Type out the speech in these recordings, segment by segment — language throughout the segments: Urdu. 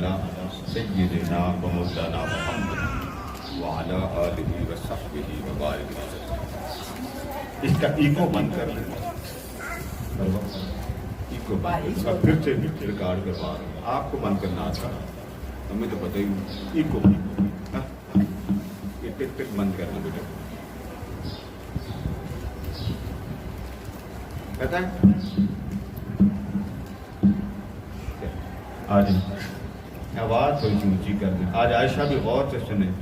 علی سیدنا و مولانا محمد وعلی آلہ وصحبہ وبارک وسلم۔ اس کا ایکو بند کر دیں، ایکو بند کر، پھر سے ریکارڈ کروا رہا ہوں، آپ کو بند کرنا آتا ہمیں تو پتہ ہی نہیں، ایکو یہ ٹک ٹک بند کرنا بیٹا، پتہ ہے؟ آج آواز تھوڑی سی اونچی کر دیں، آج عائشہ بھی غور سے سنیں،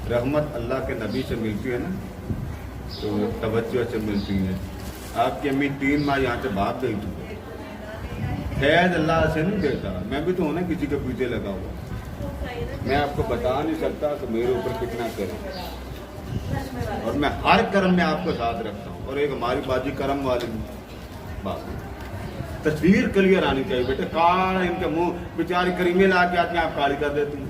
رحمت اللہ کے نبی سے ملتی ہے نا تو توجہ سے ملتی ہے۔ آپ کی امی 3 ماہ یہاں سے بھاگ گئی تھی، فیض اللہ سے نہیں دیتا، میں بھی تو ہوں نا کسی کے پیچھے لگا ہوا، میں آپ کو بتا نہیں سکتا کہ میرے اوپر کتنا کرم، اور میں ہر کرم میں آپ کو ساتھ رکھتا ہوں، اور ایک ہماری باجی کرم والی بات تصویر کلیئر آنی چاہیے بیٹے، کالا ان کے منہ بیچاری کریمیں لا کے آتی ہیں، آپ کالی کر دیتی ہیں۔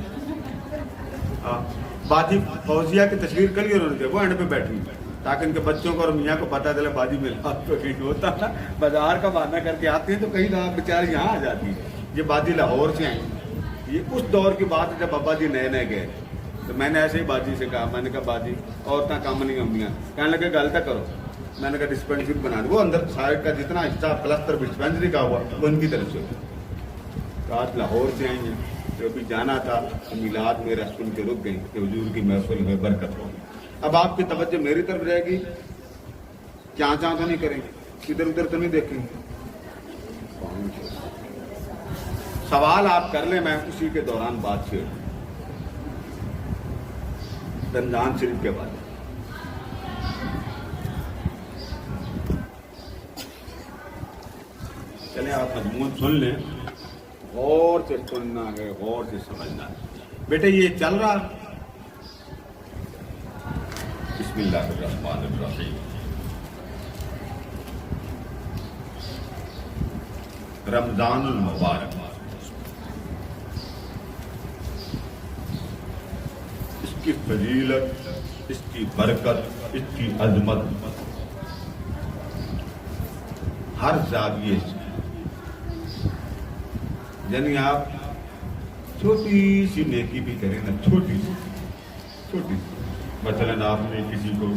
باجی فوزیہ کی تصویر کلیئر ہونی چاہیے، وہ اینڈ پہ بیٹھی ہے تاکہ ان کے بچوں کو اور میاں کو پتہ چلے باجی میرے ہاتھ پہ کہیں ہوتا نا، بازار کا بہانہ کر کے آتی ہیں تو کہیں نہ بیچاری یہاں آ جاتی ہے۔ یہ باجی لاہور سے آئی، یہ اس دور کی بات ہے جب ابا جی نئے نئے گئے، تو میں نے ایسے ہی باجی سے کہا، میں نے کہا باجی عورتیں کام نہیں ہوندیاں، کہنے لگے گل تو کرو، میں نے کہا ڈسپینسری بنا دی، وہ اندر سائڈ کا جتنا حصہ پلستر ڈسپینسری کا ہوا وہ ان کی طرف سے، آج لاہور سے آئی ہیں، تو ابھی جانا تھا میلاد میں رسول کے رک گئی کہ حضور کی محفل میں برکت ہو۔ اب آپ کی توجہ میری طرف رہے گی، چاں چاں تو نہیں کریں گے، ادھر ادھر تو نہیں دیکھیں گے، سوال آپ کر لیں، میں اسی کے دوران بات چھیڑ رمضان شریف کے بعد۔ چلیں آپ مضمون سن لیں، غور سے سننا ہے، غور سے سمجھنا ہے بیٹے۔ یہ چل رہا، بسم اللہ الرحمن الرحیم، رمضان المبارک، اس کی فضیلت، اس کی برکت، اس کی عظمت ہر زاویے سے، یعنی آپ چھوٹی سی نیکی بھی کریں نا، چھوٹی سی، مثلاً آپ نے کسی کو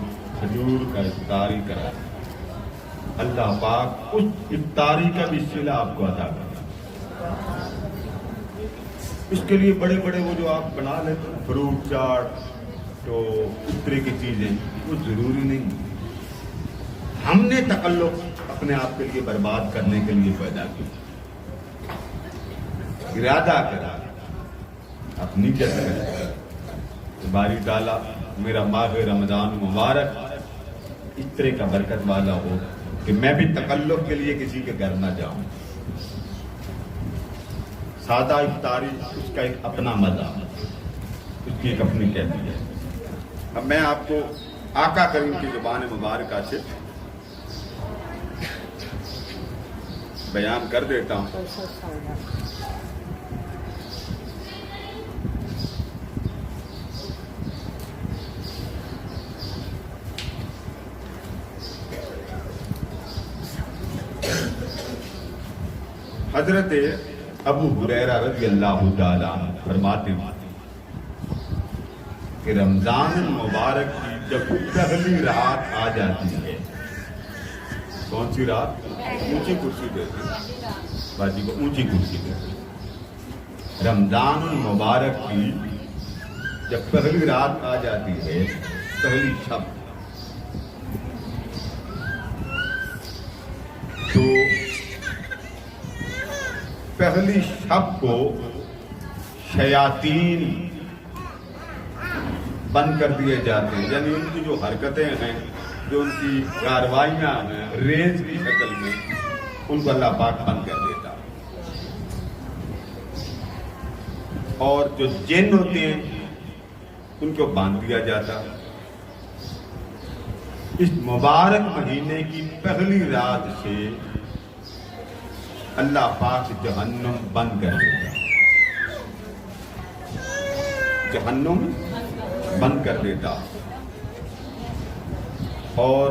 کھجور کا افطاری کرا، اللہ پاک اس افطاری کا بھی صلہ آپ کو عطا کرے۔ اس کے لیے بڑے بڑے وہ جو آپ بنا لیتے ہیں فروٹ چاٹ تو اس طرح کی چیزیں، وہ ضروری نہیں۔ ہم نے تکلف اپنے آپ کے لیے برباد کرنے کے لیے پیدا کیا، ارادہ کرا، اپنی جگہ باری ڈالا، میرا ماہ رمضان مبارک اس طرح کا برکت والا ہو کہ میں بھی تکلف کے لیے کسی کے گھر نہ جاؤں۔ سادہ افطاری اس کا ایک اپنا مزہ، اس کی ایک اپنی کیفیت ہے۔ اب میں آپ کو آقا کریم کی زبان مبارکہ سے بیان کر دیتا ہوں۔ حضرت ابو ہریرہ رضی اللہ تعالی عنہ فرماتے ہیں کہ رمضان المبارک کی جب پہلی رات آ جاتی ہے، کون سی رات؟ اونچی کرسی دیتے باجی کو، اونچی کرسی دیتے۔ رمضان المبارک کی جب پہلی رات آ جاتی ہے، پہلی شب، تو پہلی شب کو شیاطین بند کر دیے جاتے ہیں، یعنی ان کی جو حرکتیں ہیں، جو ان کی کاروائیاں ہیں ریز کی شکل میں، ان کو اللہ پاک بند کر دیتا، اور جو جن ہوتے ہیں ان کو باندھ دیا جاتا۔ اس مبارک مہینے کی پہلی رات سے اللہ پاک جہنم بند کر دیتا، جہنم بند کر دیتا، اور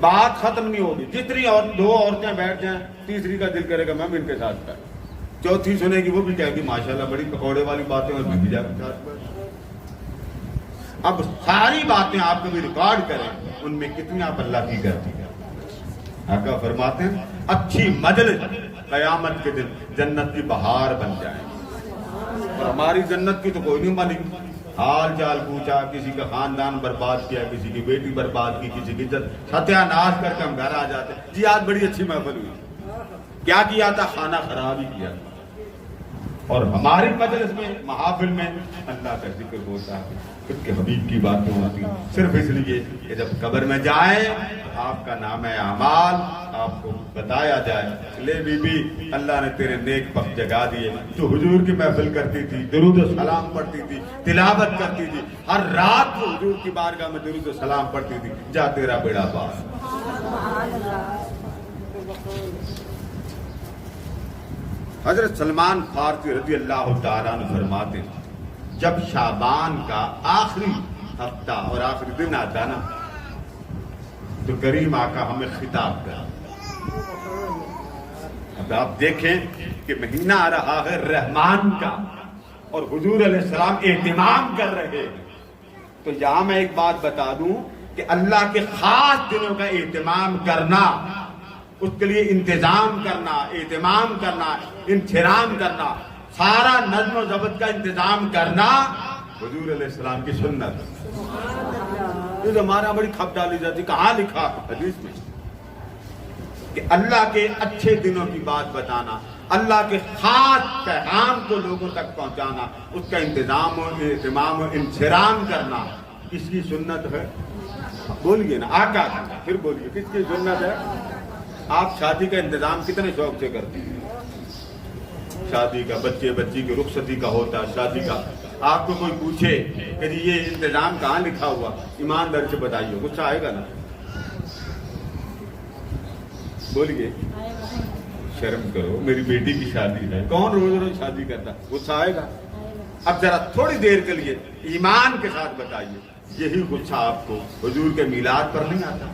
بات ختم نہیں ہوگی. جتنی اور دو عورتیں بیٹھ جائیں تیسری کا دل کرے گا میں بھی ان کے ساتھ بیٹھ. چوتھی سنے گی وہ بھی کہے گی ماشاءاللہ بڑی پکوڑے والی باتیں اور میں بھی جا کے ساتھ بیٹھ. اب ساری باتیں آپ کبھی ریکارڈ کریں ان میں کتنی آپ اللہ کی کرتی ہیں. آقا فرماتے ہیں اچھی مجلس قیامت کے دن جنت کی بہار بن جائے. اور ہماری جنت کی تو کوئی نہیں بنی. حال چال پوچھا, کسی کا خاندان برباد کیا, کسی کی بیٹی برباد کی, کسی کی عزت ستیہ ناش کر کے ہم گھر آ جاتے. جی آج بڑی اچھی محفل ہوئی. کیا کیا تھا؟ کھانا خراب ہی کیا تھا. اور ہماری مجلس میں محافل میں اللہ کا ذکر ہوتا ہے, خود کے حبیب کی باتیں ہوتی ہیں, صرف اس لیے کہ جب قبر میں جائیں آپ کا نام اعمال آپ کو بتایا جائے. لے بی بی اللہ نے تیرے نیک پخ جگا دیے, تو حضور کی محفل کرتی تھی, درود و سلام پڑھتی تھی, تلاوت کرتی تھی, ہر رات کو حضور کی بارگاہ میں درود و سلام پڑھتی تھی, جا تیرا بیڑا پار. حضرت سلمان فارسی رضی اللہ تعالیٰ عنہ فرماتے ہیں جب شعبان کا آخری ہفتہ اور آخری دن آتا نا تو کریم آقا ہمیں خطاب کرا. اب آپ دیکھیں کہ مہینہ آ رہا ہے رحمان کا اور حضور علیہ السلام اہتمام کر رہے ہیں. تو یہاں میں ایک بات بتا دوں کہ اللہ کے خاص دنوں کا اہتمام کرنا, اس کے لیے انتظام کرنا, اہتمام کرنا, انتظام کرنا, سارا نظم و ضبط کا انتظام کرنا حضور علیہ السلام کی سنت. یہ ہمارا بڑی کھپ ڈالی جاتی. کہاں لکھا حدیث میں کہ اللہ کے اچھے دنوں کی بات بتانا, اللہ کے خاص پیغام کو لوگوں تک پہنچانا, اس کا انتظام و اہتمام و انتظام کرنا کس کی سنت ہے؟ بولیے نا آقا, پھر بولیے کس کی سنت ہے؟ آپ شادی کا انتظام کتنے شوق سے کرتی ہیں؟ شادی کا, بچے بچی کی رخصتی کا ہوتا ہے, شادی کا. آپ کو کوئی پوچھے کہ یہ انتظام کہاں لکھا ہوا, ایماندار سے بتائیے, غصہ آئے گا نا؟ بولیے, شرم کرو, میری بیٹی کی شادی ہے, کون روز روز شادی کرتا, غصہ آئے گا؟ اب ذرا تھوڑی دیر کے لیے ایمان کے ساتھ بتائیے, یہی غصہ آپ کو حضور کے میلاد پر نہیں آتا؟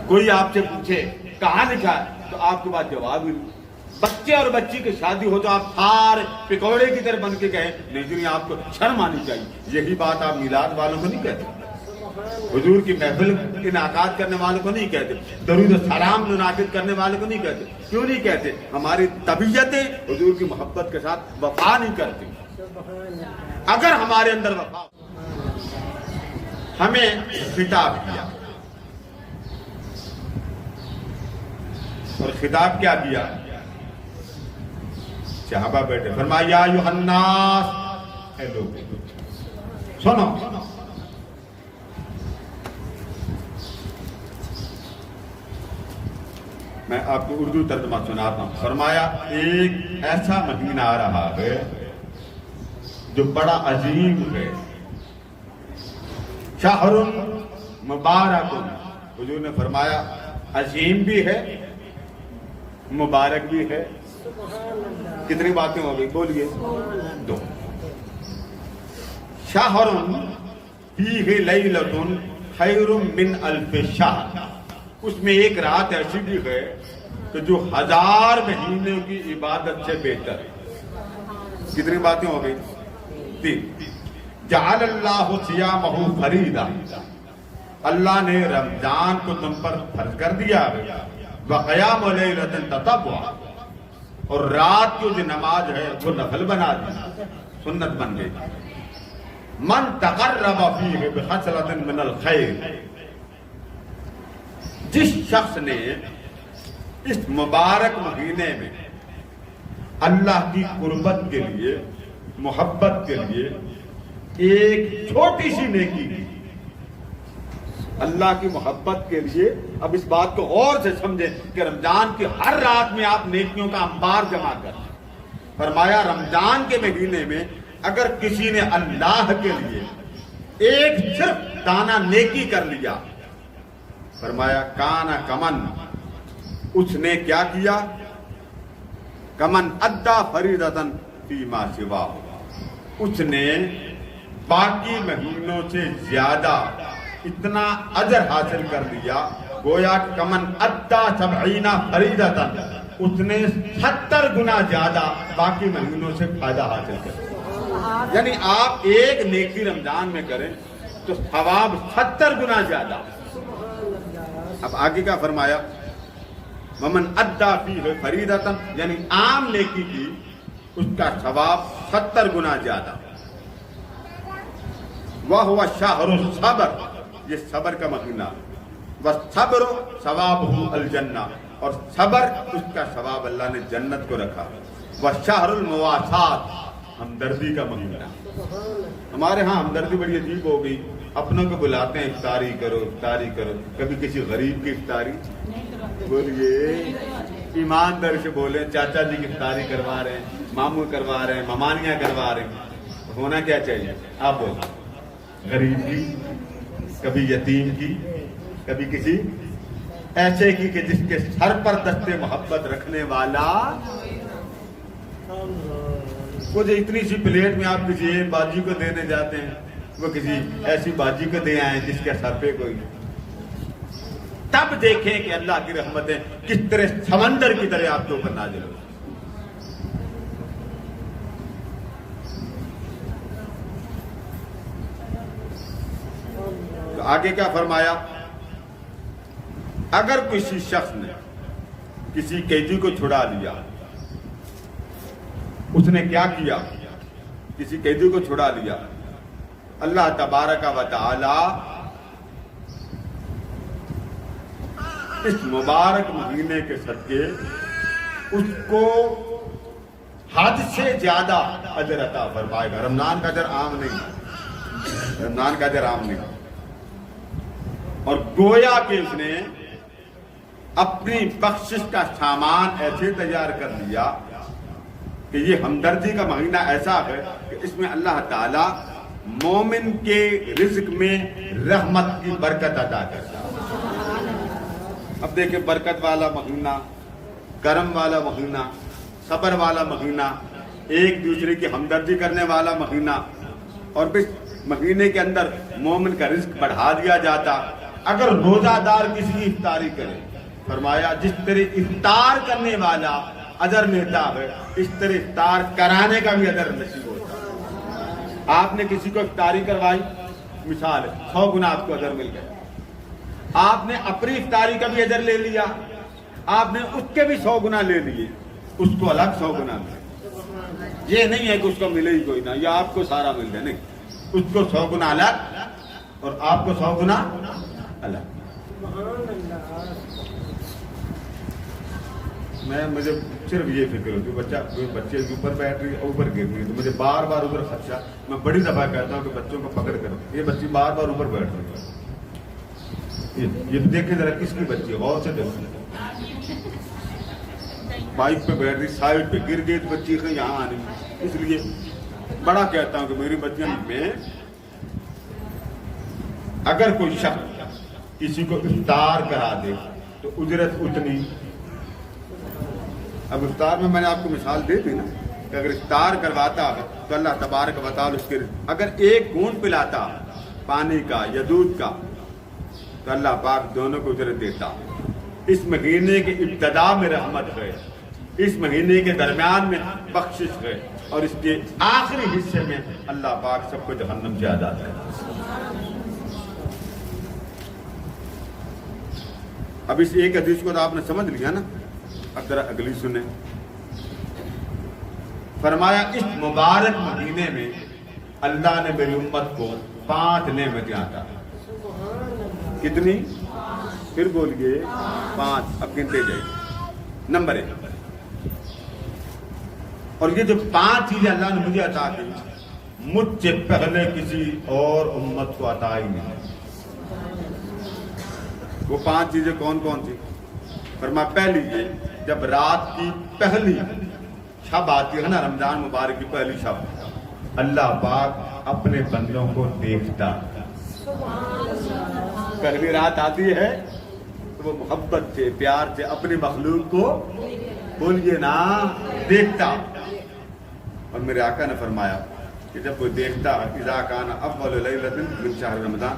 کوئی آپ سے پوچھے کہاں لکھا ہے تو آپ کے پاس جواب ہی نہیں. بچے اور بچی کی شادی ہو تو آپ سارے پکوڑے کی طرح بن کے کہیں نہیں, آپ کو شرم آنی چاہیے. یہی بات آپ میلاد والوں کو نہیں کہتے, حضور کی محفل انعقاد کرنے والوں کو نہیں کہتے, درود و سلام منعقد کرنے والوں کو نہیں کہتے. کیوں نہیں کہتے؟ ہماری طبیعتیں حضور کی محبت کے ساتھ وفا نہیں کرتی. اگر ہمارے اندر وفا, ہمیں خطاب کیا اور خطاب کیا کیا؟ صحابہ بیٹھے, فرمایا یا ایھا الناس, اے لوگ سنو. میں آپ کو اردو ترجمہ سناتا ہوں. فرمایا ایک ایسا مہینہ آ رہا ہے جو بڑا عظیم ہے, شہر مبارک. حضور نے فرمایا عظیم بھی ہے, مبارک بھی ہے. کتنی باتیں ہو گئی؟ بولیے. دو. شہر فیہ لیلۃ خیر من الف شہر, اس میں ایک رات ایسی بھی ہے کہ جو 1000 مہینے کی عبادت سے بہتر ہے. کتنی باتیں ہو گئی؟ 3. جعل اللہ صیامہ فریضہ, اللہ نے رمضان کو تم پر فرض کر دیا ہے. وقیام لیلۃ تطوع, اور رات کی جو نماز ہے وہ نفل بنا دی, سنت بن گئی. من تقرب فیہ بخصلۃ من الخیر, جس شخص نے اس مبارک مہینے میں اللہ کی قربت کے لیے, محبت کے لیے ایک چھوٹی سی نیکی کی, اللہ کی محبت کے لیے. اب اس بات کو غور سے سمجھیں کہ رمضان کی ہر رات میں آپ نیکیوں کا انبار جمع کریں. فرمایا رمضان کے مہینے میں اگر کسی نے اللہ کے لیے ایک صرف دانہ نیکی کر لیا, فرمایا کانا کمن, اس نے کیا کیا؟ کمن ادا فریضۃ فیما سواہ, اس نے باقی مہینوں سے زیادہ اتنا اجر حاصل کر لیا گویا کمن ادا سبعینا فریضۃ، اس نے 70 گنا زیادہ باقی مہینوں سے فائدہ حاصل کر، یعنی آپ ایک نیکی رمضان میں کریں تو ثواب 70 گنا زیادہ۔ اب آگے کیا فرمایا؟ ومن ادا فیہ فریضۃ، یعنی عام نیکی کی اس کا ثواب 70 گنا زیادہ۔ وَهُوَ شَهْرُ الصَّبْرِ، یہ صبر کا مہینہ، وَالصَّبْرُ ثَوَابُهُ الْجَنَّةُ، اور صبر اس کا ثواب اللہ نے جنت کو رکھا۔ وَالشَّهْرُ الْمُوَاسَاةِ، ہمدردی کا مہینہ۔ ہمارے ہاں ہمدردی بڑی عجیب ہو گئی، اپنوں کو بلاتے ہیں افطاری کرو افطاری کرو، کبھی کسی غریب کی افطاری بولیے، ایماندار سے بولے چاچا جی کی افطاری کروا رہے ہیں، ماموں کروا رہے ہیں، ممانیاں کروا رہے ہیں، ہونا کیا چاہیے؟ آپ بولو، غریب کی، کبھی یتیم کی، کبھی کسی ایسے کی کہ جس کے سر پر دستے محبت رکھنے والا، وہ جو اتنی سی پلیٹ میں آپ کسی ایک باجی کو دینے جاتے ہیں، وہ کسی ایسی باجی کو دے آئیں جس کے سر پہ کوئی، تب دیکھیں کہ اللہ کی رحمتیں کس طرح سمندر کی طرح آپ کے اوپر نازل ہو۔ تو آگے کیا فرمایا؟ اگر کسی شخص نے کسی قیدی کو چھڑا لیا، اس نے کیا کیا؟ کسی قیدی کو چھڑا لیا، اللہ تبارک و تعالی اس مبارک مہینے کے صدقے اس کو حد سے زیادہ اجر عطا فرمائے گا۔ رمضان کا اجر عام نہیں، رمضان کا اجر عام نہیں، اور گویا کہ اس نے اپنی بخشش کا سامان ایسے تیار کر لیا کہ یہ ہمدردی کا مہینہ ایسا ہے کہ اس میں اللہ تعالی مومن کے رزق میں رحمت کی برکت عطا کرتا ہے۔ اب دیکھیں، برکت والا مہینہ، کرم والا مہینہ، صبر والا مہینہ، ایک دوسرے کی ہمدردی کرنے والا مہینہ، اور پھر مہینے کے اندر مومن کا رزق بڑھا دیا جاتا۔ اگر روزہ دار کسی کی افطاری کرے، فرمایا جس طرح افطار کرنے والا اجر لیتا ہے، اس طرح افطار کرانے کا بھی اجر نصیب ہوتا ہے۔ آپ نے کسی کو افطاری کروائی، مثال 100 گنا آپ کو اجر مل گیا۔ آپ نے اپنی افطاری کا بھی اجر لے لیا، آپ نے اس کے بھی 100 گنا لے لیے، اس کو الگ 100 گنا ملے۔ یہ نہیں ہے کہ اس کو ملے ہی کوئی نہ، یا آپ کو سارا مل جائے، نہیں، اس کو 100 گنا الگ اور آپ کو 100 گنا الگ۔ مجھے صرف یہ فکر ہوتی ہے، بچے کے اوپر بیٹھ رہی ہے، اوپر گر رہی ہے، تو مجھے بار بار ادھر خدشہ، میں بڑی دفعہ کہتا ہوں کہ بچوں کو پکڑ کر، یہ بچی بار بار اوپر بیٹھ رہی ہے، یہ دیکھیں ذرا کس کی بچی ہے، غور سے دیکھیں، بائک پہ بیٹھ رہی، سائڈ پہ گر گئی تو بچی کا یہاں آنی، اس لیے بڑا کہتا ہوں کہ میری بچیاں میں، اگر کوئی شخص کسی کو افطار کرا دے تو اجرت اتنی۔ اب افطار میں نے آپ کو مثال دے دی نا کہ اگر افطار کرواتا ہے تو اللہ تبارک و تعالی اس کے، اگر ایک گھونٹ پلاتا پانی کا یا دودھ کا تو اللہ پاک دونوں کو اجرت دیتا۔ اس مہینے کے ابتدا میں رحمت ہے، اس مہینے کے درمیان میں بخشش ہے، اور اس کے آخری حصے میں اللہ پاک سب کو جہنم سے آزاد ہے۔ اب اس ایک حدیث کو تو آپ نے سمجھ لیا نا، اب ذرا اگلی سنیں۔ فرمایا اس مبارک مہینے میں اللہ نے میری امت کو 5 نعمتیں عطا۔ کتنی؟ پھر بولیے 5، اب گنتے جائیے۔ نمبر 1، اور یہ جو 5 چیزیں اللہ نے مجھے عطا کی، مجھ سے پہلے کسی اور امت کو عطا ہی نہیں۔ وہ 5 چیزیں کون کون سی؟ فرمایا پہلی یہ، جب رات کی پہلی شب آتی ہے نا، رمضان مبارک کی پہلی شب، اللہ پاک اپنے بندوں کو دیکھتا۔ پہلی رات آتی ہے تو وہ محبت سے، پیار سے اپنی مخلوق کو، بولیے نا، دیکھتا۔ اور میرے آقا نے فرمایا کہ جب وہ دیکھتا، اذا کان اول لیلۃ من شہر رمضان،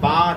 5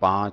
5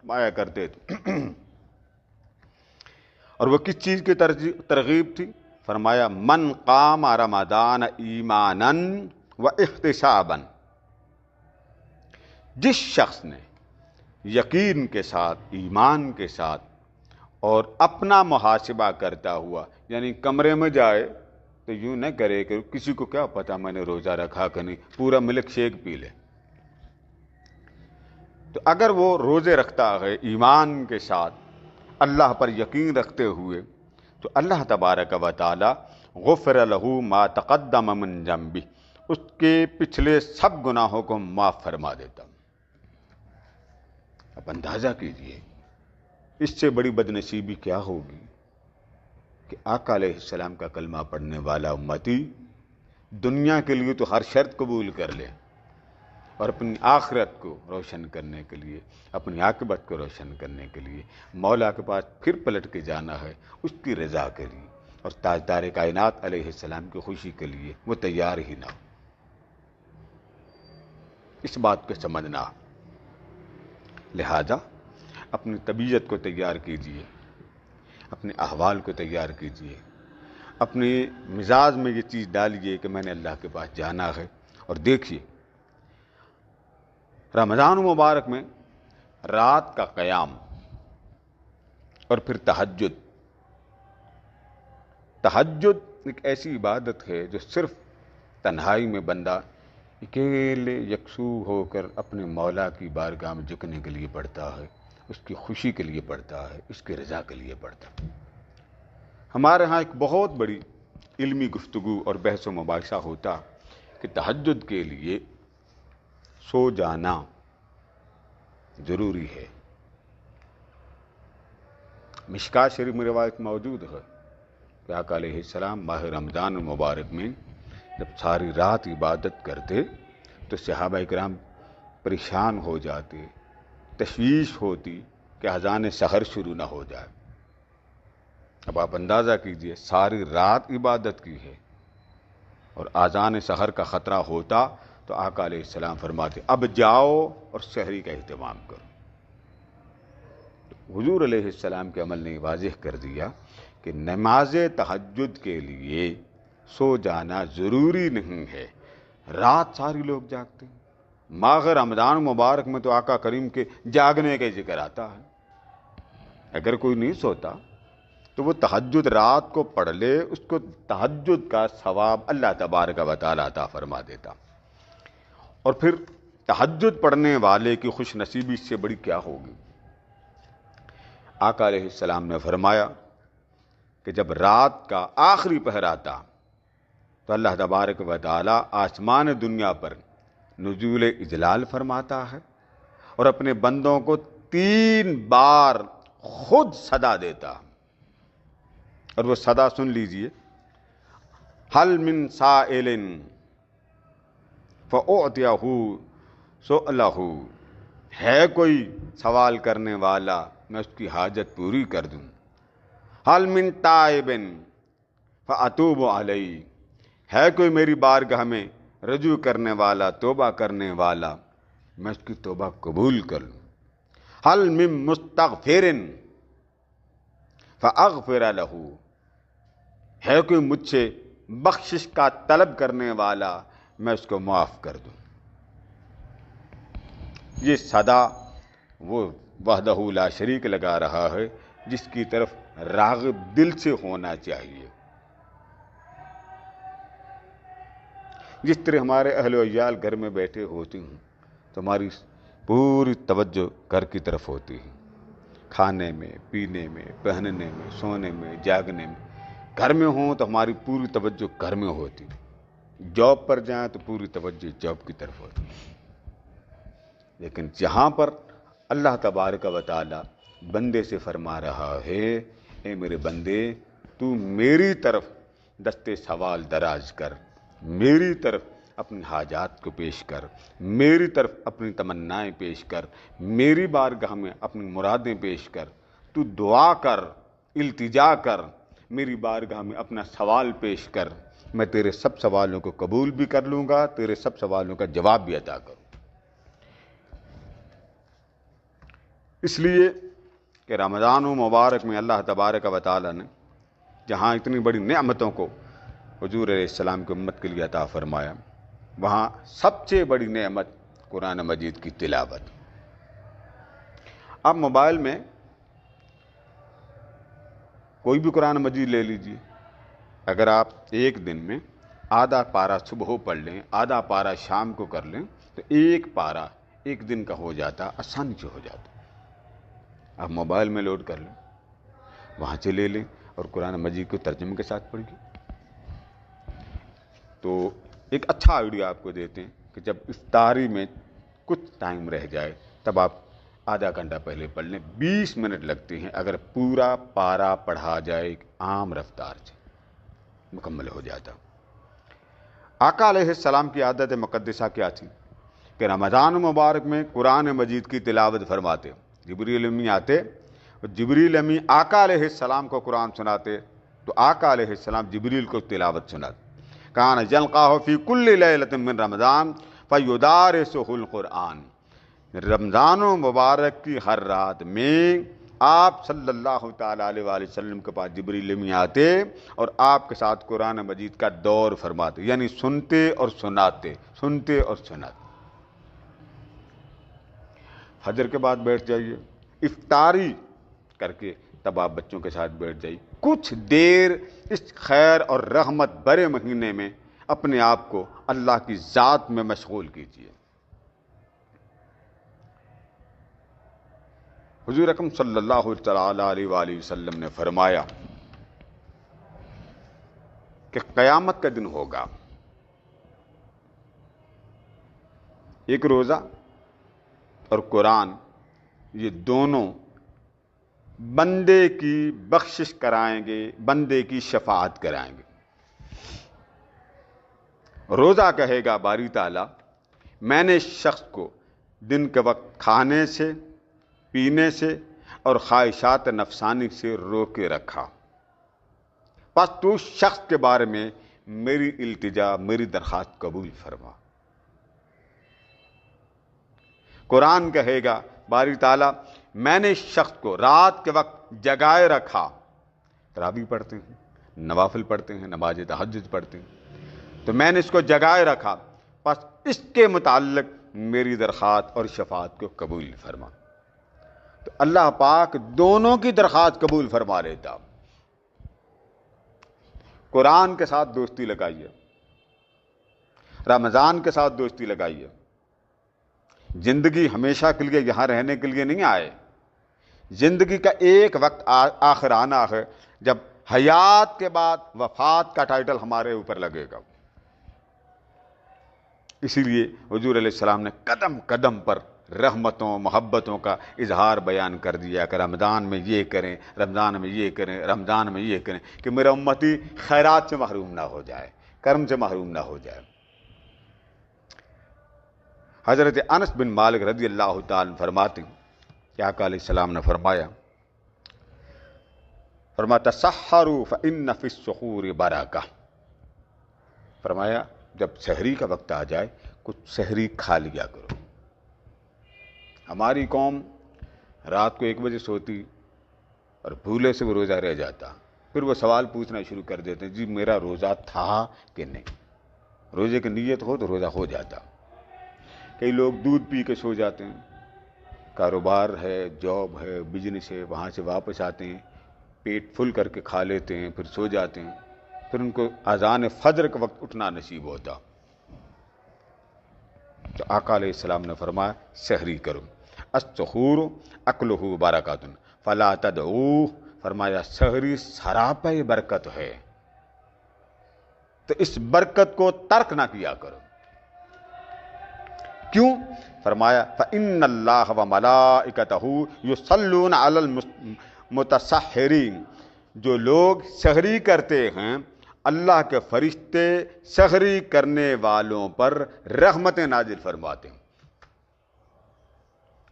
فرمایا کرتے تھے۔ اور وہ کس چیز کی ترغیب تھی؟ فرمایا من قام رمضان ایمانا و احتسابا، جس شخص نے یقین کے ساتھ، ایمان کے ساتھ اور اپنا محاسبہ کرتا ہوا، یعنی کمرے میں جائے تو یوں نہ کرے کہ کسی کو کیا پتا میں نے روزہ رکھا کہ نہیں، پورا ملک شیک پی لے۔ تو اگر وہ روزے رکھتا ہے ایمان کے ساتھ، اللہ پر یقین رکھتے ہوئے، تو اللہ تبارک و تعالی غفر لہ ما تقدم من ذنبہ، اس کے پچھلے سب گناہوں کو معاف فرما دیتا۔ اب اندازہ کیجئے اس سے بڑی بدنصیبی کیا ہوگی کہ آقا علیہ السلام کا کلمہ پڑھنے والا امتی دنیا کے لیے تو ہر شرط قبول کر لے، اور اپنی آخرت کو روشن کرنے کے لیے، اپنی عاقبت کو روشن کرنے کے لیے مولا کے پاس پھر پلٹ کے جانا ہے، اس کی رضا کے لیے اور تاجدار کائنات علیہ السلام کی خوشی کے لیے وہ تیار ہی نہ ہو۔ اس بات کو سمجھنا، لہذا اپنی طبیعت کو تیار کیجئے، اپنے احوال کو تیار کیجئے، اپنے مزاج میں یہ چیز ڈالیے کہ میں نے اللہ کے پاس جانا ہے۔ اور دیکھیے رمضان مبارک میں رات کا قیام اور پھر تہجد ایک ایسی عبادت ہے جو صرف تنہائی میں بندہ اکیلے یکسو ہو کر اپنے مولا کی بارگاہ میں جھکنے کے لیے پڑھتا ہے، اس کی خوشی کے لیے پڑھتا ہے، اس کی رضا کے لیے پڑھتا ہے۔ ہمارے ہاں ایک بہت بڑی علمی گفتگو اور بحث و مباحثہ ہوتا کہ تہجد کے لیے سو جانا ضروری ہے۔ مشکات شریف میں روایت موجود ہے کہ آقا علیہ السلام ماہ رمضان المبارک میں جب ساری رات عبادت کرتے تو صحابہ کرام پریشان ہو جاتے، تشویش ہوتی کہ اذان سحر شروع نہ ہو جائے۔ اب آپ اندازہ کیجئے ساری رات عبادت کی ہے اور اذان سحر کا خطرہ ہوتا تو آقا علیہ السلام فرماتے اب جاؤ اور سحری کا اہتمام کرو۔ حضور علیہ السلام کے عمل نے واضح کر دیا کہ نماز تہجد کے لیے سو جانا ضروری نہیں ہے، رات ساری لوگ جاگتے ہیں۔ ماہ رمضان مبارک میں تو آقا کریم کے جاگنے کا ذکر آتا ہے۔ اگر کوئی نہیں سوتا تو وہ تہجد رات کو پڑھ لے، اس کو تہجد کا ثواب اللہ تبارک و تعالی عطا فرما دیتا۔ اور پھر تہجد پڑھنے والے کی خوش نصیبی سے بڑی کیا ہوگی؟ آقا علیہ السلام نے فرمایا کہ جب رات کا آخری پہر آتا تو اللہ تبارک و تعالی آسمان دنیا پر نزول اجلال فرماتا ہے اور اپنے بندوں کو 3 بار خود صدا دیتا، اور وہ صدا سن لیجئے، حل من سائل فأعطیہ سؤلہ، ہے کوئی سوال کرنے والا میں اس کی حاجت پوری کر دوں، حل من تائب فأتوب علیہ، ہے کوئی میری بارگاہ میں رجوع کرنے والا، توبہ کرنے والا، میں اس کی توبہ قبول کر لوں، حل من مستغفر فاغفر لہ، ہے کوئی مجھ سے بخشش کا طلب کرنے والا، میں اس کو معاف کر دوں۔ یہ صدا وہ وحدہ لا شریک لگا رہا ہے جس کی طرف راغب دل سے ہونا چاہیے۔ جس طرح ہمارے اہل و عیال گھر میں بیٹھے ہوتے ہیں تو ہماری پوری توجہ گھر کی طرف ہوتی ہے، کھانے میں، پینے میں، پہننے میں، سونے میں، جاگنے میں۔ گھر میں ہوں تو ہماری پوری توجہ گھر میں ہوتی، جاب پر جائیں تو پوری توجہ جاب کی طرف ہوتی۔ لیکن جہاں پر اللہ تبارک و تعالی بندے سے فرما رہا ہے اے میرے بندے تو میری طرف دستے سوال دراز کر، میری طرف اپنی حاجات کو پیش کر، میری طرف اپنی تمنائیں پیش کر، میری بارگاہ میں اپنی مرادیں پیش کر، تو دعا کر، التجا کر، میری بارگاہ میں اپنا سوال پیش کر، میں تیرے سب سوالوں کو قبول بھی کر لوں گا، تیرے سب سوالوں کا جواب بھی عطا کروں۔ اس لیے کہ رمضان مبارک میں اللہ تبارک و تعالی نے جہاں اتنی بڑی نعمتوں کو حضور علیہ السلام کی امت کے لیے عطا فرمایا، وہاں سب سے بڑی نعمت قرآن مجید کی تلاوت۔ آپ موبائل میں کوئی بھی قرآن مجید لے لیجیے، اگر آپ ایک دن میں آدھا پارہ صبح پڑھ لیں، آدھا پارہ شام کو کر لیں، تو ایک پارہ ایک دن کا ہو جاتا، آسانی سے ہو جاتا۔ آپ موبائل میں لوڈ کر لیں، وہاں سے لے لیں اور قرآن مجید کو ترجمے کے ساتھ پڑھیے۔ تو ایک اچھا آئیڈیا آپ کو دیتے ہیں کہ جب افطاری میں کچھ ٹائم رہ جائے تب آپ آدھا گھنٹہ پہلے پڑھ لیں، 20 منٹ لگتے ہیں اگر پورا پارہ پڑھا جائے ایک عام رفتار سے مکمل ہو جاتا۔ آقا علیہ السلام کی عادت مقدسہ کیا تھی کہ رمضان مبارک میں قرآن مجید کی تلاوت فرماتے، جبریل امی آتے اور جبریل امی آقا علیہ السلام کو قرآن سناتے، تو آقا علیہ السلام جبریل کو تلاوت سناتے۔ کان یلقاہ فی کل لیلۃ من رمضان فیدارسہ القرآن، رمضان مبارک کی ہر رات میں آپ صلی اللہ تعالیٰ علیہ وآلہ وسلم کے پاس جبریل امی آتے اور آپ کے ساتھ قرآن مجید کا دور فرماتے، یعنی سنتے اور سناتے، سنتے اور سناتے۔ فجر کے بعد بیٹھ جائیے، افطاری کر کے تب آپ بچوں کے ساتھ بیٹھ جائیے، کچھ دیر اس خیر اور رحمت برے مہینے میں اپنے آپ کو اللہ کی ذات میں مشغول کیجیے۔ حضور اکرم صلی اللہ تعالیٰ علیہ وآلہ وسلم نے فرمایا کہ قیامت کا دن ہوگا، ایک روزہ اور قرآن، یہ دونوں بندے کی بخشش کرائیں گے، بندے کی شفاعت کرائیں گے۔ روزہ کہے گا باری تعالیٰ میں نے شخص کو دن کے وقت کھانے سے، پینے سے اور خواہشات نفسانی سے روک کے رکھا، پس تو شخص کے بارے میں میری التجا، میری درخواست قبول فرما۔ قرآن کہے گا باری تعالیٰ میں نے شخص کو رات کے وقت جگائے رکھا، تراویح پڑھتے ہیں، نوافل پڑھتے ہیں، نماز تہجد پڑھتے ہیں، تو میں نے اس کو جگائے رکھا، پس اس کے متعلق میری درخواست اور شفاعت کو قبول فرما۔ تو اللہ پاک دونوں کی درخواست قبول فرما لیتا۔ قرآن کے ساتھ دوستی لگائیے، رمضان کے ساتھ دوستی لگائیے۔ زندگی ہمیشہ کے لیے یہاں رہنے کے لیے نہیں آئے، زندگی کا ایک وقت آخر آنا ہے جب حیات کے بعد وفات کا ٹائٹل ہمارے اوپر لگے گا۔ اسی لیے حضور علیہ السلام نے قدم قدم پر رحمتوں محبتوں کا اظہار بیان کر دیا کہ رمضان میں یہ کریں، رمضان میں یہ کریں، رمضان میں یہ کریں، کہ میرا امتی خیرات سے محروم نہ ہو جائے، کرم سے محروم نہ ہو جائے۔ حضرت انس بن مالک رضی اللہ تعالیٰ فرماتے ہیں کہ آقا علیہ السلام نے فرمایا تسحروا فإن فی السحور برکہ، فرمایا جب سحری کا وقت آ جائے کچھ سحری کھا لیا کرو۔ ہماری قوم رات کو 1 بجے سوتی اور بھولے سے وہ روزہ رہ جاتا، پھر وہ سوال پوچھنا شروع کر دیتے ہیں جی میرا روزہ تھا کہ نہیں۔ روزے کی نیت ہو تو روزہ ہو جاتا۔ کئی لوگ دودھ پی کے سو جاتے ہیں، کاروبار ہے، جاب ہے، بزنس ہے، وہاں سے واپس آتے ہیں، پیٹ فل کر کے کھا لیتے ہیں، پھر سو جاتے ہیں، پھر ان کو اذان فجر کے وقت اٹھنا نصیب ہوتا۔ تو آقا علیہ السلام نے فرمایا سحری کرو، السحور اکلہ برکۃ فلا تدعوہ، فرمایا سحری سراپے برکت ہے، تو اس برکت کو ترک نہ کیا کرو۔ کیوں؟ فرمایا فإن اللہ وملائکتہ یصلون علی المتسحرین، جو لوگ سحری کرتے ہیں اللہ کے فرشتے سحری کرنے والوں پر رحمتیں نازل فرماتے ہیں۔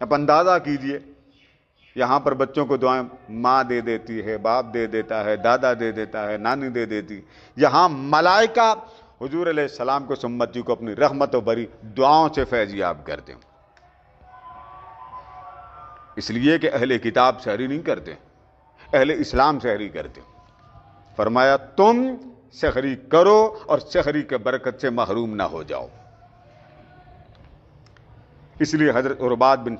اب اندازہ کیجئے، یہاں پر بچوں کو دعائیں ماں دے دیتی ہے، باپ دے دیتا ہے، دادا دے دیتا ہے، نانی دے دیتی، یہاں ملائکہ حضور علیہ السلام کو امتی کو اپنی رحمت و بری دعاؤں سے فیضیاب کرتے ہیں۔ اس لیے کہ اہل کتاب سحری نہیں کرتے، اہل اسلام سحری کرتے۔ فرمایا تم سحری کرو اور سحری کے برکت سے محروم نہ ہو جاؤ۔ اس لیے حضرت عرباد بن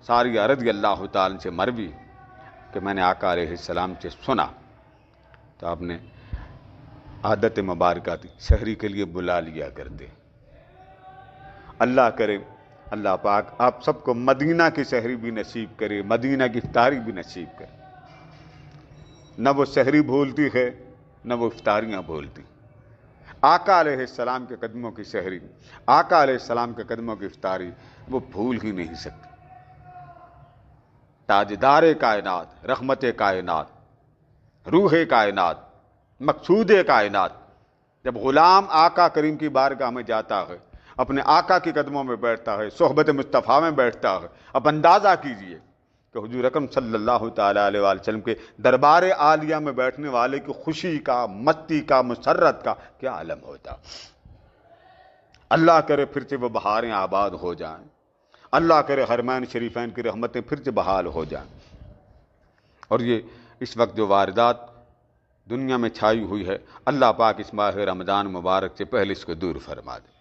ساریہ رضی اللہ تعالیٰ سے مروی کہ میں نے آقا علیہ السلام سے سنا تو آپ نے عادت مبارکہ تھی سحری کے لیے بلا لیا کرتے۔ اللہ کرے اللہ پاک آپ سب کو مدینہ کی سحری بھی نصیب کرے، مدینہ کی افطاری بھی نصیب کرے۔ نہ وہ سحری بھولتی ہے نہ وہ افطاریاں بھولتی۔ آقا علیہ السلام کے قدموں کی سحری، آقا علیہ السلام کے قدموں کی افطاری وہ بھول ہی نہیں سکتی۔ تاجدار کائنات، رحمت کائنات، روح کائنات، مقصود کائنات جب غلام آقا کریم کی بارگاہ میں جاتا ہے، اپنے آقا کے قدموں میں بیٹھتا ہے، صحبت مصطفیٰ میں بیٹھتا ہے، اب اندازہ کیجئے کہ حضور اکرم صلی اللہ تعالیٰ علیہ وآلہ وسلم کے دربار عالیہ میں بیٹھنے والے کی خوشی کا، مستی کا، مسرت کا کیا عالم ہوتا۔ اللہ کرے پھر سے وہ بہاریں آباد ہو جائیں، اللہ کرے حرمین شریفین کی رحمتیں پھر سے بحال ہو جائیں۔ اور یہ اس وقت جو واردات دنیا میں چھائی ہوئی ہے، اللہ پاک اس ماہ رمضان مبارک سے پہلے اس کو دور فرما دے۔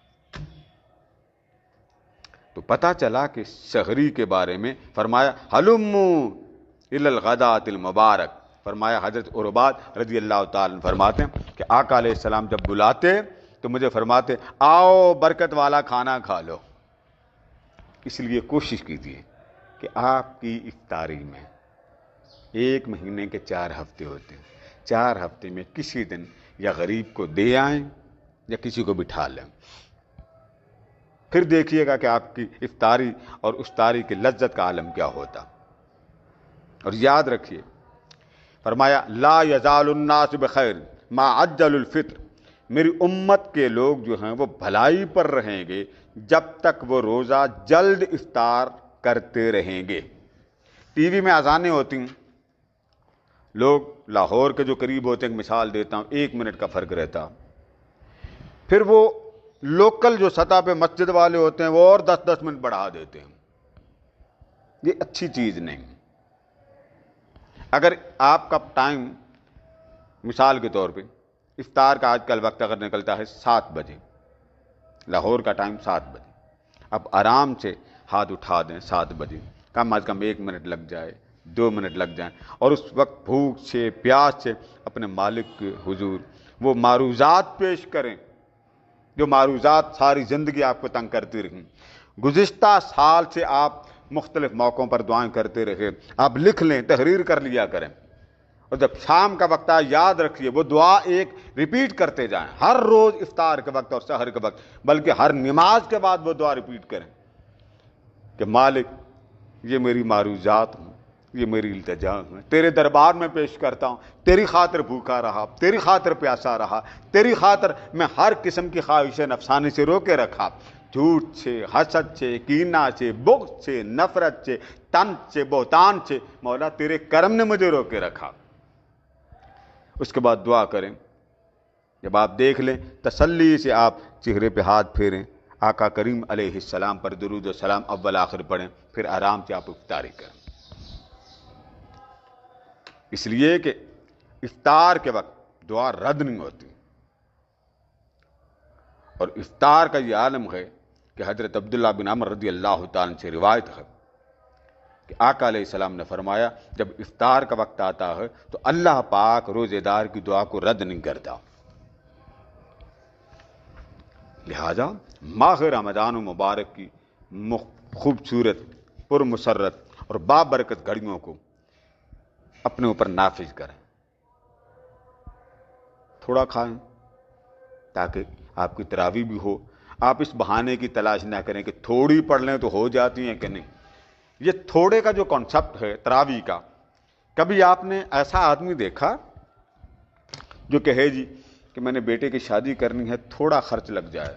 تو پتہ چلا کہ سحری کے بارے میں فرمایا ہلموا الی الغداۃ المبارک، فرمایا حضرت عرباد رضی اللہ تعالیٰ فرماتے ہیں کہ آقا علیہ السلام جب بلاتے تو مجھے فرماتے آؤ برکت والا کھانا کھا لو۔ اس لیے کوشش کیجیے کہ آپ کی افطاری میں 1 مہینے کے 4 ہفتے ہوتے ہیں، 4 ہفتے میں کسی دن یا غریب کو دے آئیں یا کسی کو بٹھا لیں۔ پھر دیکھیے گا کہ آپ کی افطاری اور افطاری کی لذت کا عالم کیا ہوتا۔ اور یاد رکھیے فرمایا لا یزال الناس بخیر ما عجل الفطر، میری امت کے لوگ جو ہیں وہ بھلائی پر رہیں گے جب تک وہ روزہ جلد افطار کرتے رہیں گے۔ ٹی وی میں اذانیں ہوتی ہیں، لوگ لاہور کے جو قریب ہوتے ہیں، مثال دیتا ہوں 1 منٹ کا فرق رہتا، پھر وہ لوکل جو سطح پہ مسجد والے ہوتے ہیں وہ اور 10-10 منٹ بڑھا دیتے ہیں۔ یہ اچھی چیز نہیں۔ اگر آپ کا ٹائم مثال کے طور پہ افطار کا آج کل وقت اگر نکلتا ہے 7 بجے، لاہور کا ٹائم 7 بجے، اب آرام سے ہاتھ اٹھا دیں 7 بجے، کم از کم 1 منٹ لگ جائے، 2 منٹ لگ جائیں، اور اس وقت بھوک سے پیاس سے اپنے مالک کے حضور وہ معروضات پیش کریں جو معروضات ساری زندگی آپ کو تنگ کرتی رہیں۔ گزشتہ سال سے آپ مختلف موقعوں پر دعائیں کرتے رہے، آپ لکھ لیں، تحریر کر لیا کریں، اور جب شام کا وقت آئے یاد رکھیے وہ دعا ایک ریپیٹ کرتے جائیں، ہر روز افطار کے وقت اور سحر کے وقت، بلکہ ہر نماز کے بعد وہ دعا ریپیٹ کریں کہ مالک یہ میری معروضات ہوں، یہ میری التجا ہے، تیرے دربار میں پیش کرتا ہوں، تیری خاطر بھوکا رہا، تیری خاطر پیاسا رہا، تیری خاطر میں ہر قسم کی خواہش نفسانی سے روکے رکھا، جھوٹ سے، حسد سے، کینہ سے، بغض سے، نفرت سے، تن سے، بہتان سے، مولا تیرے کرم نے مجھے روکے رکھا۔ اس کے بعد دعا کریں، جب آپ دیکھ لیں تسلی سے آپ چہرے پہ ہاتھ پھیریں، آقا کریم علیہ السلام پر درود و سلام اول آخر پڑھیں، پھر آرام سے آپ افطاری کریں۔ اس لیے کہ افطار کے وقت دعا رد نہیں ہوتی، اور افطار کا یہ عالم ہے کہ حضرت عبداللہ بن عمر رضی اللہ تعالیٰ سے روایت ہے کہ آقا علیہ السلام نے فرمایا جب افطار کا وقت آتا ہے تو اللہ پاک روزے دار کی دعا کو رد نہیں کرتا۔ لہذا ماہ رمضان مبارک کی خوبصورت، پرمسرت اور بابرکت گھڑیوں کو اپنے اوپر نافذ کریں، تھوڑا کھائیں تاکہ آپ کی تراویح بھی ہو۔ آپ اس بہانے کی تلاش نہ کریں کہ تھوڑی پڑھ لیں تو ہو جاتی ہیں کہ نہیں۔ یہ تھوڑے کا جو کانسیپٹ ہے تراویح کا، کبھی آپ نے ایسا آدمی دیکھا جو کہے جی کہ میں نے بیٹے کی شادی کرنی ہے، تھوڑا خرچ لگ جائے،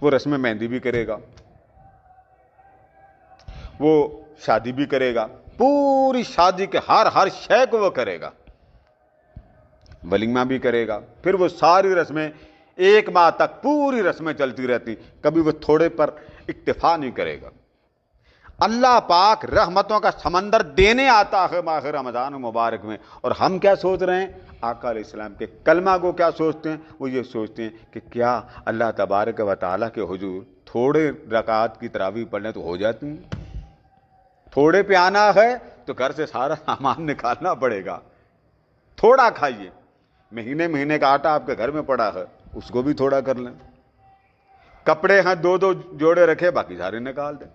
وہ رسم مہندی بھی کرے گا، وہ شادی بھی کرے گا، پوری شادی کے ہر شے کو وہ کرے گا، ولیمہ بھی کرے گا، پھر وہ ساری رسمیں 1 ماہ تک پوری رسمیں چلتی رہتی، کبھی وہ تھوڑے پر اکتفا نہیں کرے گا۔ اللہ پاک رحمتوں کا سمندر دینے آتا ہے ماہ رمضان مبارک میں، اور ہم کیا سوچ رہے ہیں؟ آقا علیہ السلام کے کلمہ کو کیا سوچتے ہیں؟ وہ یہ سوچتے ہیں کہ کیا اللہ تبارک و تعالیٰ کے حضور تھوڑے رکعات کی تراویح پڑھنے تو ہو جاتی ہیں، تھوڑے پہ آنا ہے تو گھر سے سارا سامان نکالنا پڑے گا، تھوڑا کھائیے، مہینے کا آٹا آپ کے گھر میں پڑا ہے اس کو بھی تھوڑا کر لیں، کپڑے ہیں 2 جوڑے رکھے باقی سارے نکال دیں،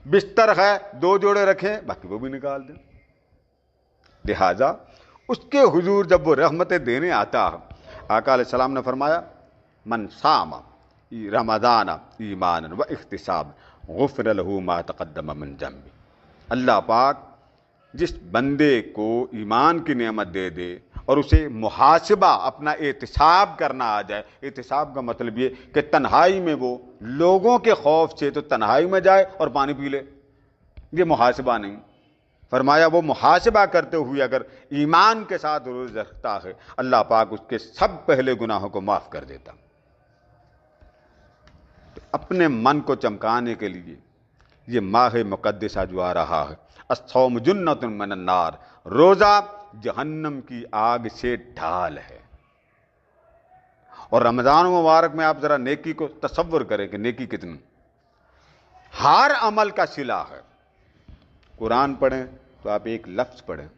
بستر ہے 2 جوڑے رکھیں باقی وہ بھی نکال دیں۔ لہذا اس کے حضور جب وہ رحمتیں دینے آتا ہے، آقا علیہ السلام نے فرمایا من صام رمضان ایمانا و احتساب غفر له ما تقدم من ذنبه، اللہ پاک جس بندے کو ایمان کی نعمت دے دے اور اسے محاسبہ اپنا احتساب کرنا آ جائے، احتساب کا مطلب یہ کہ تنہائی میں وہ لوگوں کے خوف سے تو تنہائی میں جائے اور پانی پی لے، یہ محاسبہ نہیں، فرمایا وہ محاسبہ کرتے ہوئے اگر ایمان کے ساتھ روزہ رکھتا ہے اللہ پاک اس کے سب پہلے گناہوں کو معاف کر دیتا۔ تو اپنے من کو چمکانے کے لیے یہ ماہ مقدسہ جو آ رہا ہے، الصوم جنۃ من النار، روزہ جہنم کی آگ سے ڈھال ہے۔ اور رمضان مبارک میں آپ ذرا نیکی کو تصور کریں کہ نیکی کتنی، ہر عمل کا صلہ ہے۔ قرآن پڑھیں تو آپ 1 لفظ پڑھیں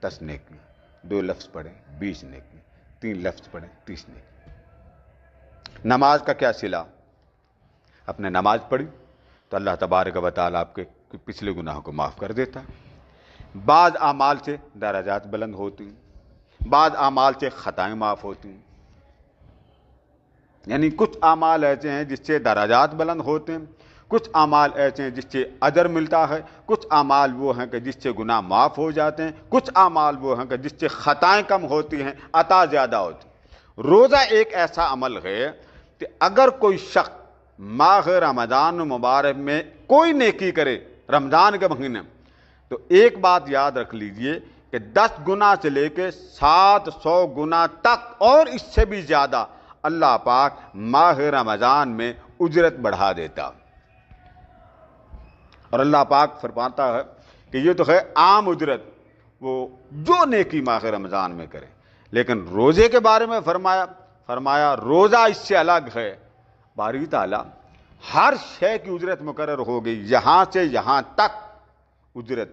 10 نیکی، 2 لفظ پڑھیں 20 نیکی، 3 لفظ پڑھیں 30 نیکی۔ نماز کا کیا صلہ؟ اپنے نماز پڑھی تو اللہ تبارک و تعالیٰ آپ کے پچھلے گناہوں کو معاف کر دیتا ہے۔ بعض اعمال سے درجات بلند ہوتی ہیں، بعض اعمال سے خطائیں معاف ہوتی ہیں، یعنی کچھ اعمال ایسے ہیں جس سے درجات بلند ہوتے ہیں، کچھ اعمال ایسے ہیں جس سے اجر ملتا ہے، کچھ اعمال وہ ہیں کہ جس سے گناہ معاف ہو جاتے ہیں، کچھ اعمال وہ ہیں کہ جس سے خطائیں کم ہوتی ہیں، عطا زیادہ ہوتی ہے۔ روزہ ایک ایسا عمل ہے کہ اگر کوئی شخص ماہ رمضان مبارک میں کوئی نیکی کرے رمضان کے مہینے میں، تو ایک بات یاد رکھ لیجئے کہ 10 گنا سے لے کے 700 گنا تک اور اس سے بھی زیادہ اللہ پاک ماہ رمضان میں اجرت بڑھا دیتا۔ اور اللہ پاک فرماتا ہے کہ یہ تو ہے عام اجرت، وہ جو نیکی ماہ رمضان میں کرے، لیکن روزے کے بارے میں فرمایا روزہ اس سے الگ ہے، باری تعالیٰ ہر شے کی اجرت مقرر ہو گئی، یہاں سے یہاں تک اجرت،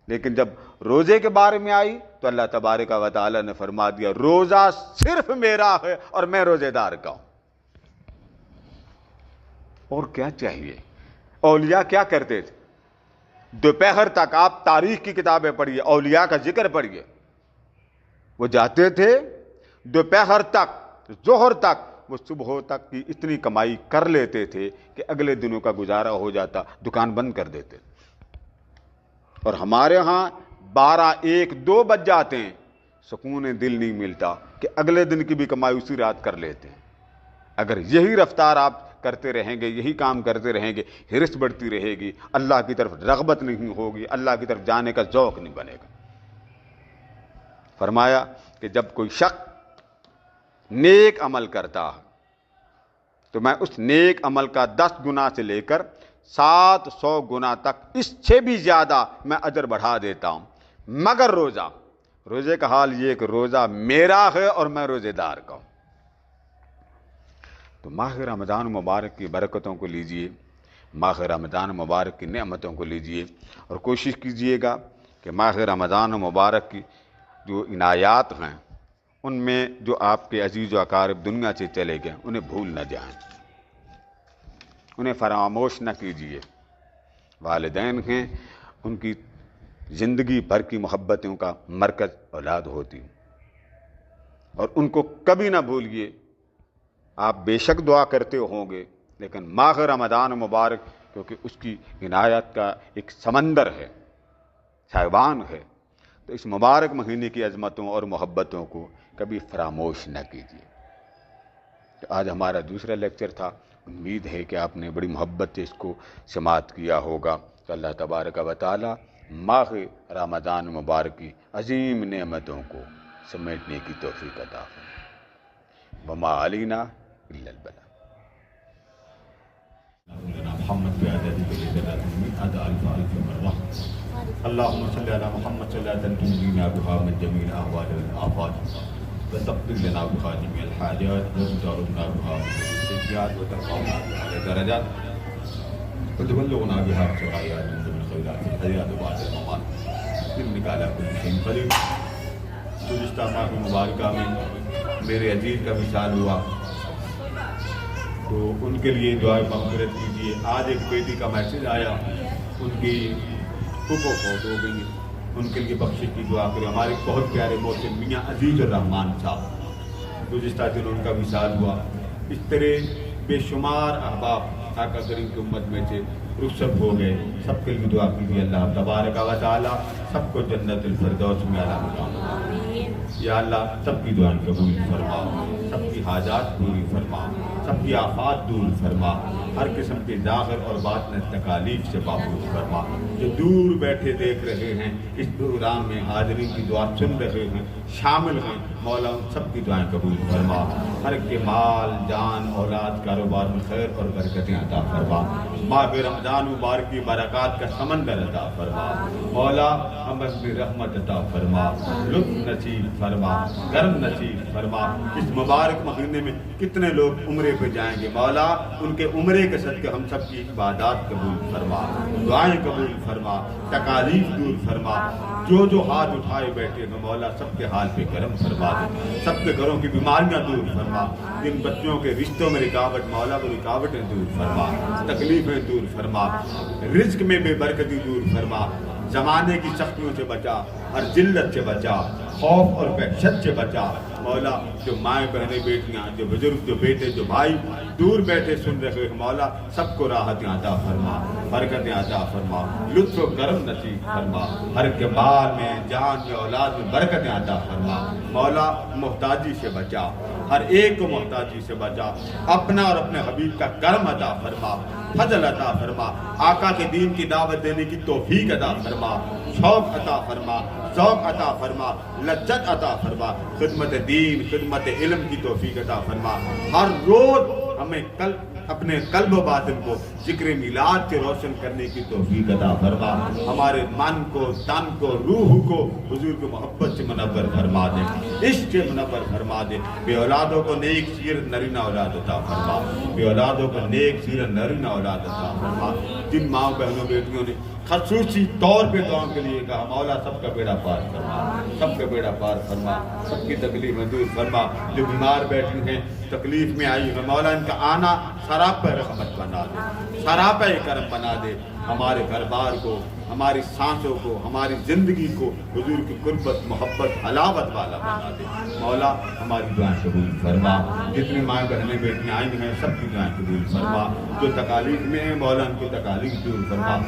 لیکن جب روزے کے بارے میں آئی تو اللہ تبارک و تعالیٰ نے فرما دیا روزہ صرف میرا ہے اور میں روزے دار کا ہوں۔ اور کیا چاہیے؟ اولیاء کیا کرتے تھے؟ دوپہر تک آپ تاریخ کی کتابیں پڑھیے، اولیاء کا ذکر پڑھیے، وہ جاتے تھے دوپہر تک، ظہر تک، وہ صبح تک کی اتنی کمائی کر لیتے تھے کہ اگلے دنوں کا گزارا ہو جاتا، دکان بند کر دیتے۔ اور ہمارے ہاں 12، 1، 2 بج جاتے ہیں، سکون دل نہیں ملتا کہ اگلے دن کی بھی کمائی اسی رات کر لیتے ہیں۔ اگر یہی رفتار آپ کرتے رہیں گے، یہی کام کرتے رہیں گے، ہرس بڑھتی رہے گی، اللہ کی طرف رغبت نہیں ہوگی، اللہ کی طرف جانے کا ذوق نہیں بنے گا۔ فرمایا کہ جب کوئی شخص نیک عمل کرتا ہے تو میں اس نیک عمل کا 10 گنا سے لے کر 700 گنا تک اس سے بھی زیادہ میں اجر بڑھا دیتا ہوں، مگر روزے کا حال یہ کہ روزہ میرا ہے اور میں روزے دار کا ہوں۔ تو ماہ رمضان مبارک کی برکتوں کو لیجئے، ماہ رمضان مبارک کی نعمتوں کو لیجئے، اور کوشش کیجئے گا کہ ماہ رمضان مبارک کی جو عنایات ہیں ان میں جو آپ کے عزیز و اقارب دنیا سے چلے گئے انہیں بھول نہ جائیں، انہیں فراموش نہ کیجیے۔ والدین ہیں، ان کی زندگی بھر کی محبتوں کا مرکز اولاد ہوتی، اور ان کو کبھی نہ بھولیے۔ آپ بے شک دعا کرتے ہوں گے، لیکن ماہ رمضان مبارک کیونکہ اس کی عنایت کا ایک سمندر ہے، سائبان ہے، تو اس مبارک مہینے کی عظمتوں اور محبتوں کو کبھی فراموش نہ کیجیے۔ تو آج ہمارا دوسرا لیکچر تھا، امید ہے کہ آپ نے بڑی محبت سے اس کو سماعت کیا ہوگا۔ تو اللہ تبارک و تعالی ماہ رمضان مبارک کی عظیم نعمتوں کو سمیٹنے کی توفیق عطا فرمائے۔ وما علینا الا البلاغ۔ محمد أدى ألف مرة. اللهم صل على محمد صلاة تنجينا بها من جميع الأهوال والآفات وتقضي لنا بها جميع الحاجات وتجارنا بها من السيئات وترفعنا بها الدرجات وتبلغنا بها السرايات من ضمن الخيرات في الحياة بعد الممات إنك على كل شيء قدير. گزشتہ ماہ مبارکہ میں میرے عزیز کا وصال ہوا تو ان کے لیے دعائے مغفرت کیجیے. آج ایک بیٹی کا میسج آیا, ان کی پھوپھو فوت ہو گئی, ان کے لیے بخشش کی دعا کریں. ہمارے بہت پیارے محسن میاں عزیز الرحمان صاحب, گزشتہ دن ان کا وصال ہوا. اس طرح بے شمار احباب آقا کریم کی امت میں سے رخصت ہو گئے. سب کے لیے دعا کیجیے اللہ تبارک و تعالی سب کو جنت الفردوس میں اعلیٰ مقام. یا اللہ سب کی دعائیں قبول فرما, سب کی حاجات پوری فرما, سب کی آفات دور فرما, ہر قسم کے ظاہر اور باطن تکالیف سے محفوظ فرما. جو دور بیٹھے دیکھ رہے ہیں اس پروگرام میں حاضرین کی دعا سن رہے ہیں, شامل ہیں, مولا ان سب کی دعائیں قبول فرما. ہر ایک کے مال جان اولاد کاروبار میں خیر اور برکتیں عطا فرما. ماہ رمضان مبارک کی برکات کا سمندر عطا فرما. مولا ہم اپنی رحمت عطا فرما, لطف نصیب فرما, گرم نصیب فرما. اس مبارک مہینے میں کتنے لوگ عمرے پہ جائیں گے, مولا ان کے عمرے کے صدقے ہم سب کی عبادات قبول فرما, دعائیں قبول فرما, تکالیف دور فرما. جو ہاتھ اٹھائے بیٹھے ہیں مولا سب کے حال پہ کرم فرما دے, سب کے گھروں کی بیماریاں دور فرما. جن بچوں کے رشتوں میں رکاوٹ مولا وہ رکاوٹیں دور فرما, تکلیفیں دور فرما, رزق میں بے برکتی دور فرما. زمانے کی سختیوں سے بچا, ہر ذلت سے بچا, خوف اور وحشت سے بچا. مولا جو مائیں بہنیں بیٹیاں, جو بزرگ, جو بیٹے, جو بھائی دور بیٹھے سن رہے ہیں مولا سب کو راحتیں عطا فرما, برکتیں عطا فرما, لطف و کرم نصیب فرما. ہر کے مال میں جان میں اولاد میں برکتیں عطا فرما. مولا محتاجی سے بچا, ہر ایک کو محتاجی سے بچا. اپنا اور اپنے حبیب کا کرم عطا فرما, فضل عطا فرما. آقا کے دین کی دعوت دینے کی توفیق عطا فرما, شوق عطا فرما, ذوق عطا فرما, لذت عطا فرما. خدمت دین خدمت علم کی توفیق عطا فرما. ہر روز ہمیں اپنے قلب و باطن کو ذکر میلاد سے روشن کرنے کی توفیق عطا فرما. ہمارے من کو, تن کو, روح کو حضور کی محبت سے منور فرما دے, عشق سے منور فرما دے. بے اولادوں کو نیک سیرت نرینہ اولاد عطا فرما, بے اولادوں کو نیک سیرت نرینہ اولاد عطا فرما. جن ماں بہنوں بیٹیوں نے خصوصی طور پہ دعاؤں کے لیے کہا مولا سب کا بیڑا پار فرما, سب کا بیڑا پار فرما, سب کی تکلیفیں دور فرما. جو بیمار بیٹھی ہیں تکلیف میں آئی ہیں مولا ان کا آنا سراپا رحمت بنا دے, سراپا کرم بنا دے. ہمارے گھر بار کو, ہماری سانسوں کو, ہماری زندگی کو حضور کی قربت محبت حلاوت والا بنا دے. مولا ہماری دعائیں قبول فرما. جتنی مائیں بہنیں بیٹیاں آئی ہیں سب کی دعائیں قبول فرما. جو تکالیف میں ہیں مولا ان کی تکالیف دور فرما.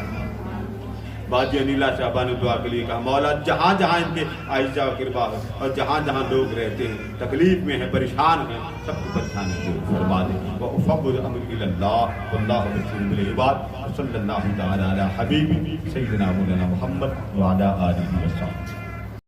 باجی انیلا صاحبہ نے دعا کے لیے کہا مولا جہاں جہاں ان کے عائشہ و کربا ہے اور جہاں جہاں لوگ رہتے ہیں تکلیف میں ہیں, پریشان ہیں, سب کو پریشانی دور فرما دے. وَأُفَوِّضُ أَمْرِي إِلَى اللَّهِ وَاللَّهُ بَصِيرٌ بِالْعِبَادِ وَصَلَّى اللَّهُ تَعَالَى عَلَى حَبِيبِهِ سَيِّدِنَا مولانا محمد وعلى آلہ وصحبہ.